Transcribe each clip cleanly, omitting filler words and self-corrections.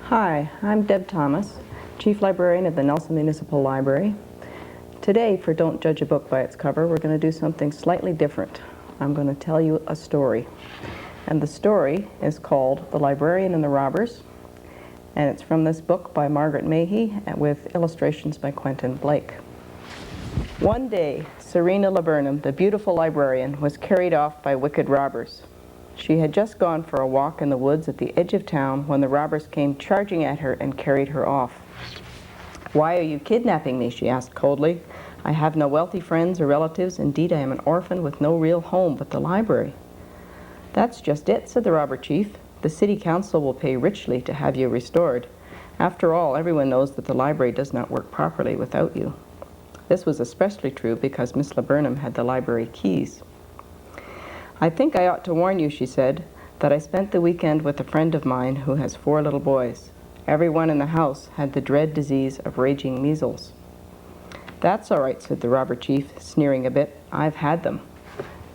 Hi, I'm Deb Thomas, Chief Librarian at the Nelson Municipal Library. Today, for Don't Judge a Book by Its Cover, we're going to do something slightly different. I'm going to tell you a story. And the story is called The Librarian and the Robbers, and it's from this book by Margaret Mahy with illustrations by Quentin Blake. One day, Serena Laburnum, the beautiful librarian, was carried off by wicked robbers. She had just gone for a walk in the woods at the edge of town when the robbers came charging at her and carried her off. "Why are you kidnapping me?" she asked coldly. "I have no wealthy friends or relatives. Indeed, I am an orphan with no real home but the library." "That's just it," said the robber chief. "The city council will pay richly to have you restored. After all, everyone knows that the library does not work properly without you." This was especially true because Miss Laburnum had the library keys. "I think I ought to warn you," she said, "that I spent the weekend with a friend of mine who has 4 little boys. Everyone in the house had the dread disease of raging measles." "That's all right," said the robber chief, sneering a bit. "I've had them."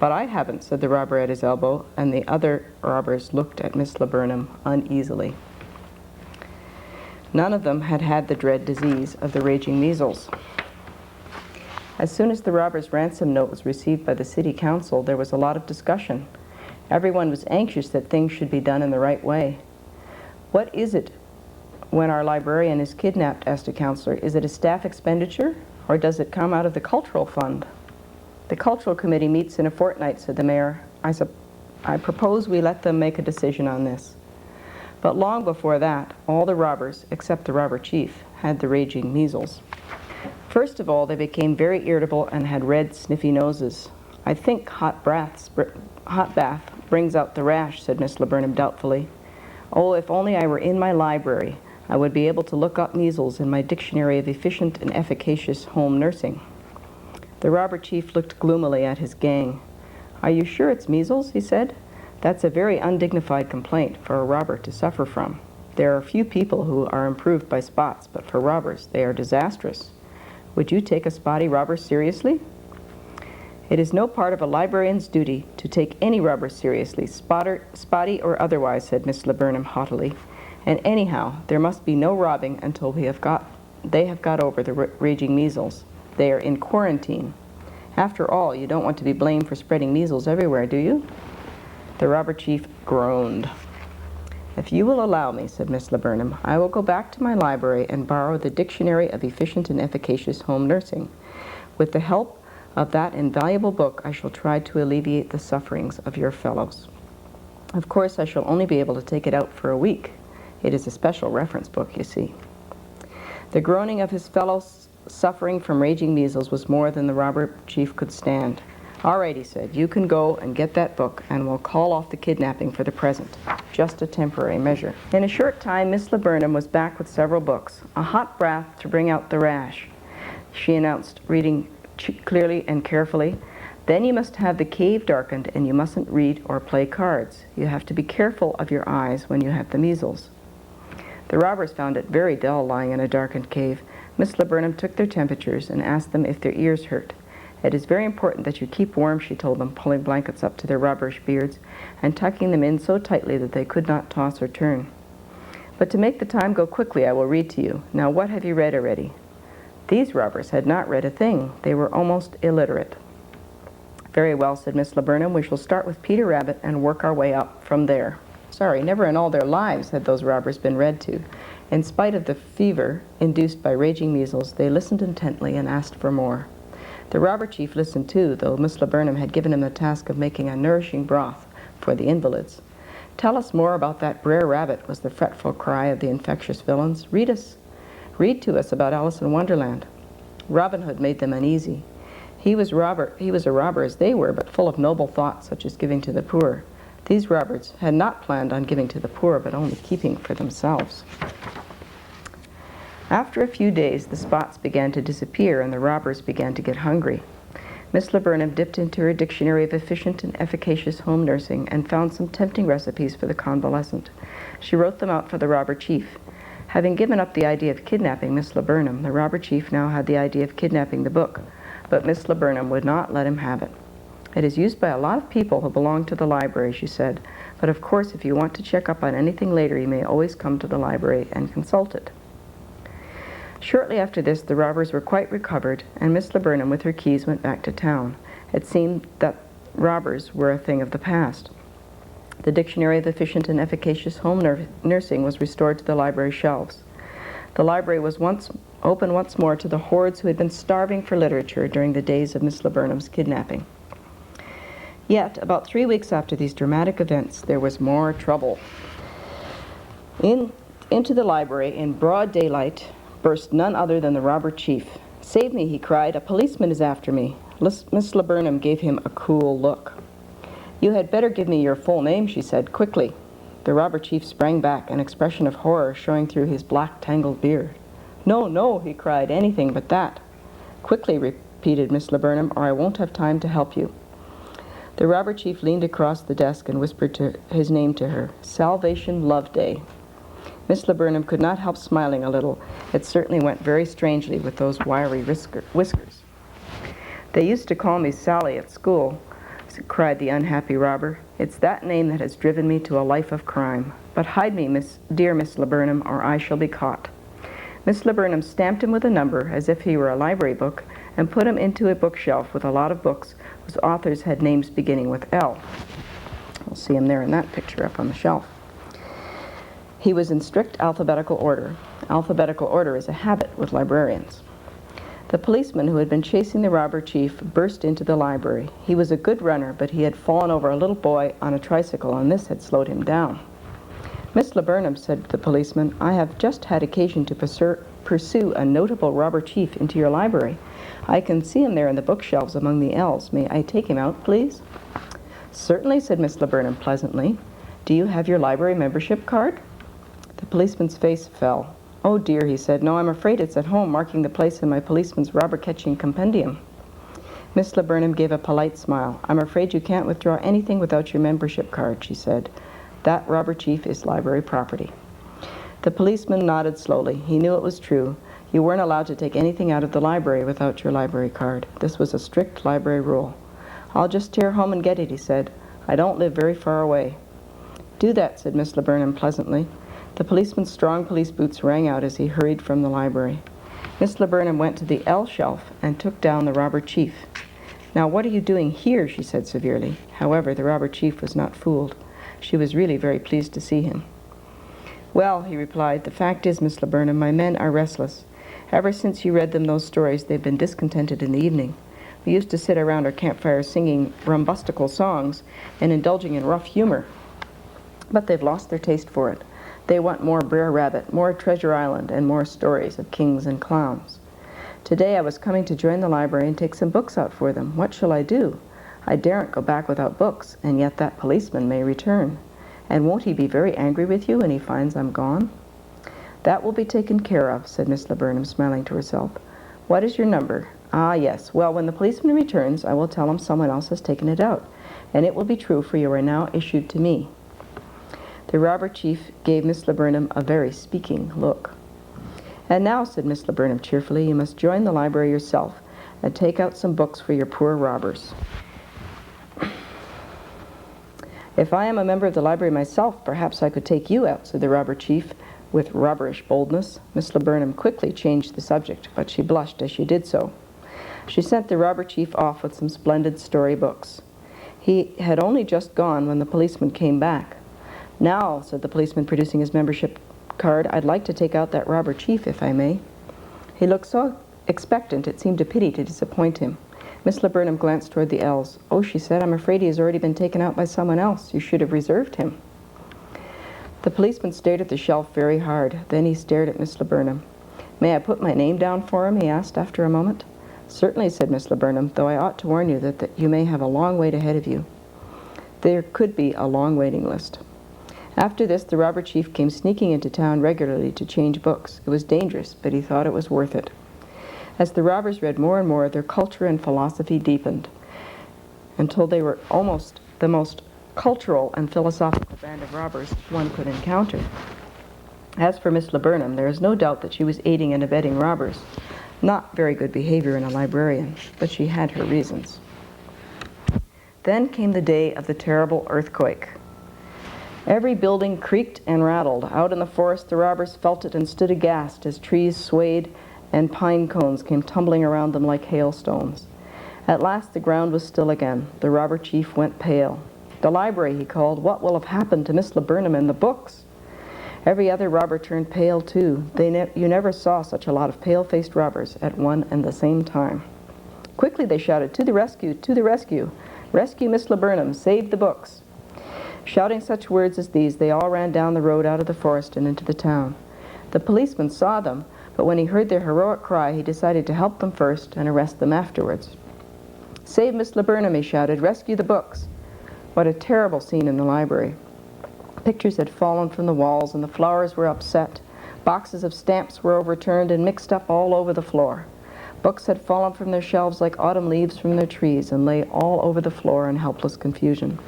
"But I haven't," said the robber at his elbow, and the other robbers looked at Miss Laburnum uneasily. None of them had had the dread disease of the raging measles. As soon as the robber's ransom note was received by the city council, there was a lot of discussion. Everyone was anxious that things should be done in the right way. "What is it when our librarian is kidnapped?" asked a councillor. "Is it a staff expenditure, or does it come out of the cultural fund?" "The cultural committee meets in a fortnight," said the mayor. I propose we let them make a decision on this." But long before that, all the robbers, except the robber chief, had the raging measles. First of all, they became very irritable and had red, sniffy noses. "I think hot bath brings out the rash," said Miss Laburnum doubtfully. "Oh, if only I were in my library, I would be able to look up measles in my dictionary of efficient and efficacious home nursing." The robber chief looked gloomily at his gang. "Are you sure it's measles?" he said. "That's a very undignified complaint for a robber to suffer from. There are few people who are improved by spots, but for robbers they are disastrous. Would you take a spotty robber seriously?" "It is no part of a librarian's duty to take any robber seriously, spotty or otherwise," said Miss Laburnum haughtily. "And anyhow, there must be no robbing until they have got over the raging measles. They are in quarantine. After all, you don't want to be blamed for spreading measles everywhere, do you?" The robber chief groaned. "If you will allow me," said Miss Laburnum, "I will go back to my library and borrow the Dictionary of Efficient and Efficacious Home Nursing. With the help of that invaluable book, I shall try to alleviate the sufferings of your fellows. Of course, I shall only be able to take it out for a week. It is a special reference book, you see." The groaning of his fellows suffering from raging measles was more than the robber chief could stand. "All right," he said, "you can go and get that book, and we'll call off the kidnapping for the present. Just a temporary measure." In a short time, Miss Laburnum was back with several books. "A hot bath to bring out the rash," she announced, reading clearly and carefully. "Then you must have the cave darkened, and you mustn't read or play cards. You have to be careful of your eyes when you have the measles." The robbers found it very dull lying in a darkened cave. Miss Laburnum took their temperatures and asked them if their ears hurt. "It is very important that you keep warm," she told them, pulling blankets up to their robberish beards and tucking them in so tightly that they could not toss or turn. "But to make the time go quickly, I will read to you. Now, what have you read already?" These robbers had not read a thing. They were almost illiterate. "Very well," said Miss Laburnum. "We shall start with Peter Rabbit and work our way up from there." Sorry, never in all their lives had those robbers been read to. In spite of the fever induced by raging measles, they listened intently and asked for more. The robber chief listened too, though Miss Laburnum had given him the task of making a nourishing broth for the invalids. "Tell us more about that Brer Rabbit," was the fretful cry of the infectious villains. Read to us about Alice in Wonderland." Robin Hood made them uneasy. He was a robber as they were, but full of noble thoughts such as giving to the poor. These robbers had not planned on giving to the poor, but only keeping for themselves. After a few days, the spots began to disappear and the robbers began to get hungry. Miss Laburnum dipped into her Dictionary of Efficient and Efficacious Home Nursing and found some tempting recipes for the convalescent. She wrote them out for the robber chief. Having given up the idea of kidnapping Miss Laburnum, the robber chief now had the idea of kidnapping the book, but Miss Laburnum would not let him have it. "It is used by a lot of people who belong to the library," she said. "But of course, if you want to check up on anything later, you may always come to the library and consult it." Shortly after this, the robbers were quite recovered, and Miss Laburnum with her keys went back to town. It seemed that robbers were a thing of the past. The Dictionary of Efficient and Efficacious Home Nursing was restored to the library shelves. The library was open once more to the hordes who had been starving for literature during the days of Miss Laburnum's kidnapping. Yet, about 3 weeks after these dramatic events, there was more trouble. Into the library, in broad daylight, burst none other than the robber chief. "Save me," he cried. "A policeman is after me." Miss Laburnum gave him a cool look. "You had better give me your full name," she said, "quickly." The robber chief sprang back, an expression of horror showing through his black, tangled beard. "No, no," he cried, "anything but that." "Quickly," repeated Miss Laburnum, "or I won't have time to help you." The robber chief leaned across the desk and whispered his name to her, "Salvation Loveday." Miss Laburnum could not help smiling a little. It certainly went very strangely with those wiry whiskers. "They used to call me Sally at school," cried the unhappy robber. "It's that name that has driven me to a life of crime. But hide me, dear Miss Laburnum, or I shall be caught." Miss Laburnum stamped him with a number as if he were a library book and put him into a bookshelf with a lot of books whose authors had names beginning with L. We'll see him there in that picture up on the shelf. He was in strict alphabetical order. Alphabetical order is a habit with librarians. The policeman who had been chasing the robber chief burst into the library. He was a good runner, but he had fallen over a little boy on a tricycle, and this had slowed him down. "Miss Laburnum," said the policeman, "I have just had occasion to pursue a notable robber chief into your library. I can see him there in the bookshelves among the L's. May I take him out, please?" "Certainly," said Miss Laburnum pleasantly. "Do you have your library membership card?" The policeman's face fell. "Oh dear," he said. "No, I'm afraid it's at home, marking the place in my policeman's robber-catching compendium." Miss Laburnum gave a polite smile. "I'm afraid you can't withdraw anything without your membership card," she said. "That robber chief is library property." The policeman nodded slowly. He knew it was true. You weren't allowed to take anything out of the library without your library card. This was a strict library rule. "I'll just steer home and get it," he said. "I don't live very far away." "Do that," said Miss Laburnum pleasantly. The policeman's strong police boots rang out as he hurried from the library. Miss Laburnum went to the L shelf and took down the robber chief. "Now what are you doing here?" she said severely. However, the robber chief was not fooled. She was really very pleased to see him. "Well," he replied, "the fact is, Miss Laburnum, my men are restless. Ever since you read them those stories, they've been discontented in the evening. We used to sit around our campfire singing rumbustical songs and indulging in rough humor. But they've lost their taste for it. They want more Brer Rabbit, more Treasure Island, and more stories of kings and clowns. Today I was coming to join the library and take some books out for them. What shall I do? I daren't go back without books, and yet that policeman may return. And won't he be very angry with you when he finds I'm gone?" "That will be taken care of," said Miss Laburnum, smiling to herself. "What is your number?" "Ah, yes. Well, when the policeman returns, I will tell him someone else has taken it out, and it will be true, for you are now issued to me." The robber chief gave Miss Laburnum a very speaking look. "And now," said Miss Laburnum cheerfully, "you must join the library yourself and take out some books for your poor robbers." "If I am a member of the library myself, perhaps I could take you out," said the robber chief with robberish boldness. Miss Laburnum quickly changed the subject, but she blushed as she did so. She sent the robber chief off with some splendid story books. He had only just gone when the policeman came back. "Now," said the policeman, producing his membership card, "I'd like to take out that robber chief, if I may." He looked so expectant it seemed a pity to disappoint him. Miss Laburnum glanced toward the L's. "Oh," she said, "I'm afraid he has already been taken out by someone else. You should have reserved him." The policeman stared at the shelf very hard. Then he stared at Miss Laburnum. "May I put my name down for him?" he asked after a moment. "Certainly," said Miss Laburnum, "though I ought to warn you that you may have a long wait ahead of you." There could be a long waiting list. After this, the robber chief came sneaking into town regularly to change books. It was dangerous, but he thought it was worth it. As the robbers read more and more, their culture and philosophy deepened, until they were almost the most cultural and philosophical band of robbers one could encounter. As for Miss Laburnum, there is no doubt that she was aiding and abetting robbers. Not very good behavior in a librarian, but she had her reasons. Then came the day of the terrible earthquake. Every building creaked and rattled. Out in the forest, the robbers felt it and stood aghast as trees swayed and pine cones came tumbling around them like hailstones. At last the ground was still again. The robber chief went pale. "The library," he called. "What will have happened to Miss Laburnum and the books?" Every other robber turned pale too. You never saw such a lot of pale-faced robbers at one and the same time. Quickly, they shouted, "To the rescue! To the rescue! Rescue Miss Laburnum! Save the books!" Shouting such words as these, they all ran down the road out of the forest and into the town. The policeman saw them, but when he heard their heroic cry, he decided to help them first and arrest them afterwards. "Save Miss Laburnum," he shouted. "Rescue the books!" What a terrible scene in the library. Pictures had fallen from the walls and the flowers were upset. Boxes of stamps were overturned and mixed up all over the floor. Books had fallen from their shelves like autumn leaves from their trees and lay all over the floor in helpless confusion.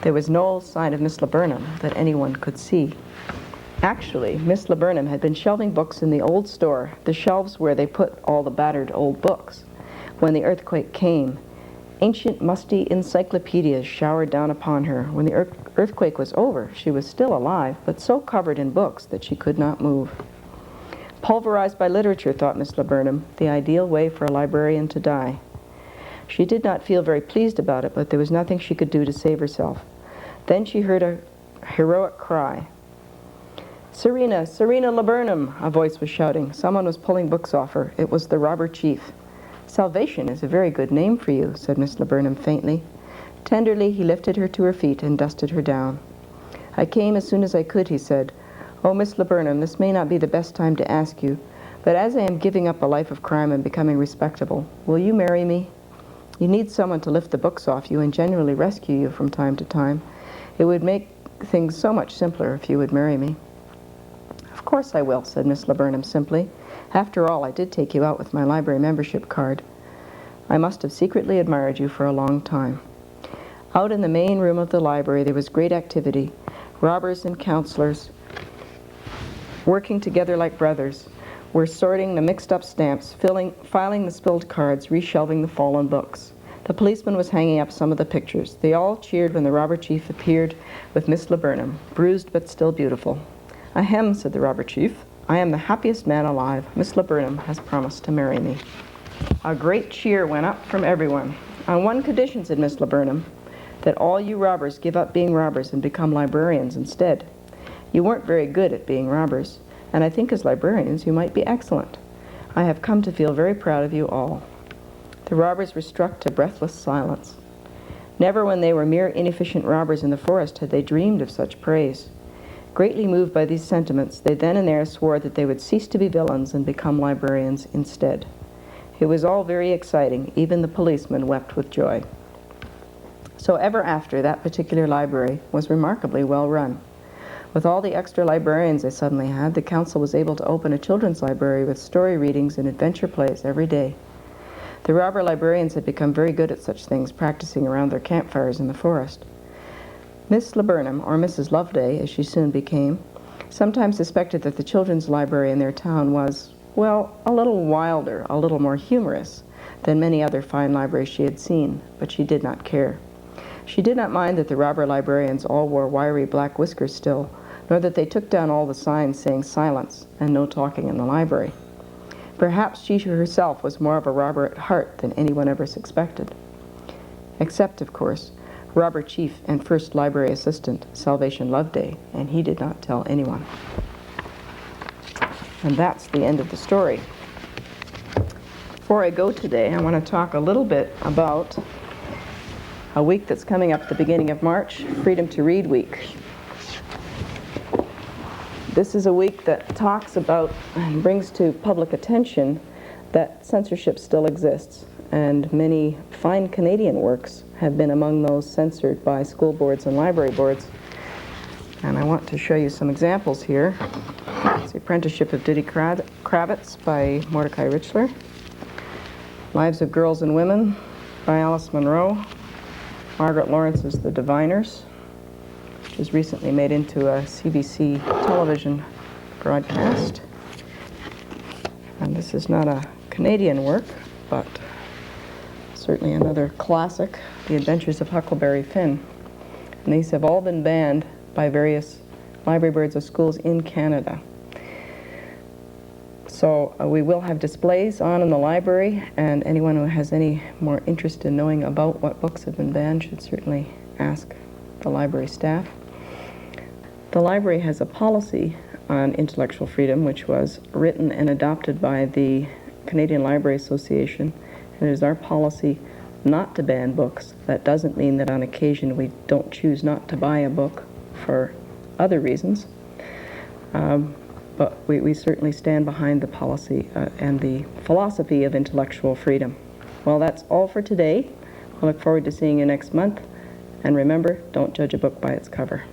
There was no sign of Miss Laburnum that anyone could see. Actually, Miss Laburnum had been shelving books in the old store, the shelves where they put all the battered old books. When the earthquake came, ancient, musty encyclopedias showered down upon her. When the earthquake was over, she was still alive, but so covered in books that she could not move. Pulverized by literature, thought Miss Laburnum, the ideal way for a librarian to die. She did not feel very pleased about it, but there was nothing she could do to save herself. Then she heard a heroic cry. "Serena, Serena Laburnum!" a voice was shouting. Someone was pulling books off her. It was the robber chief. "Salvation is a very good name for you," said Miss Laburnum faintly. Tenderly, he lifted her to her feet and dusted her down. "I came as soon as I could," he said. "Oh, Miss Laburnum, this may not be the best time to ask you, but as I am giving up a life of crime and becoming respectable, will you marry me? You need someone to lift the books off you and genuinely rescue you from time to time. It would make things so much simpler if you would marry me." "Of course I will," said Miss Laburnum simply. "After all, I did take you out with my library membership card. I must have secretly admired you for a long time." Out in the main room of the library there was great activity. Robbers and counselors, working together like brothers, were sorting the mixed-up stamps, filing the spilled cards, reshelving the fallen books. The policeman was hanging up some of the pictures. They all cheered when the robber chief appeared with Miss Laburnum, bruised but still beautiful. "Ahem," said the robber chief. "I am the happiest man alive. Miss Laburnum has promised to marry me." A great cheer went up from everyone. "On one condition," said Miss Laburnum, "that all you robbers give up being robbers and become librarians instead. You weren't very good at being robbers, and I think as librarians you might be excellent. I have come to feel very proud of you all." The robbers were struck to breathless silence. Never when they were mere inefficient robbers in the forest had they dreamed of such praise. Greatly moved by these sentiments, they then and there swore that they would cease to be villains and become librarians instead. It was all very exciting. Even the policeman wept with joy. So ever after, that particular library was remarkably well run. With all the extra librarians they suddenly had, the council was able to open a children's library with story readings and adventure plays every day. The robber librarians had become very good at such things, practicing around their campfires in the forest. Miss Laburnum, or Mrs. Loveday, as she soon became, sometimes suspected that the children's library in their town was, well, a little wilder, a little more humorous than many other fine libraries she had seen, but she did not care. She did not mind that the robber librarians all wore wiry black whiskers still, nor that they took down all the signs saying silence and no talking in the library. Perhaps she herself was more of a robber at heart than anyone ever suspected. Except, of course, robber chief and first library assistant, Salvation Loveday, and he did not tell anyone. And that's the end of the story. Before I go today, I want to talk a little bit about a week that's coming up at the beginning of March, Freedom to Read Week. This is a week that talks about and brings to public attention that censorship still exists, and many fine Canadian works have been among those censored by school boards and library boards. And I want to show you some examples here. It's The Apprenticeship of Diddy Kravitz by Mordecai Richler. Lives of Girls and Women by Alice Munro. Margaret Lawrence's The Diviners, which was recently made into a CBC television broadcast. And this is not a Canadian work, but certainly another classic The Adventures of Huckleberry Finn. And these have all been banned by various library boards of schools in Canada. So we will have displays on in the library, and anyone who has any more interest in knowing about what books have been banned should certainly ask the library staff. The library has a policy on intellectual freedom which was written and adopted by the Canadian Library Association, and it is our policy not to ban books. That doesn't mean that on occasion we don't choose not to buy a book for other reasons, but we certainly stand behind the policy and the philosophy of intellectual freedom. Well, that's all for today. I look forward to seeing you next month, and remember, don't judge a book by its cover.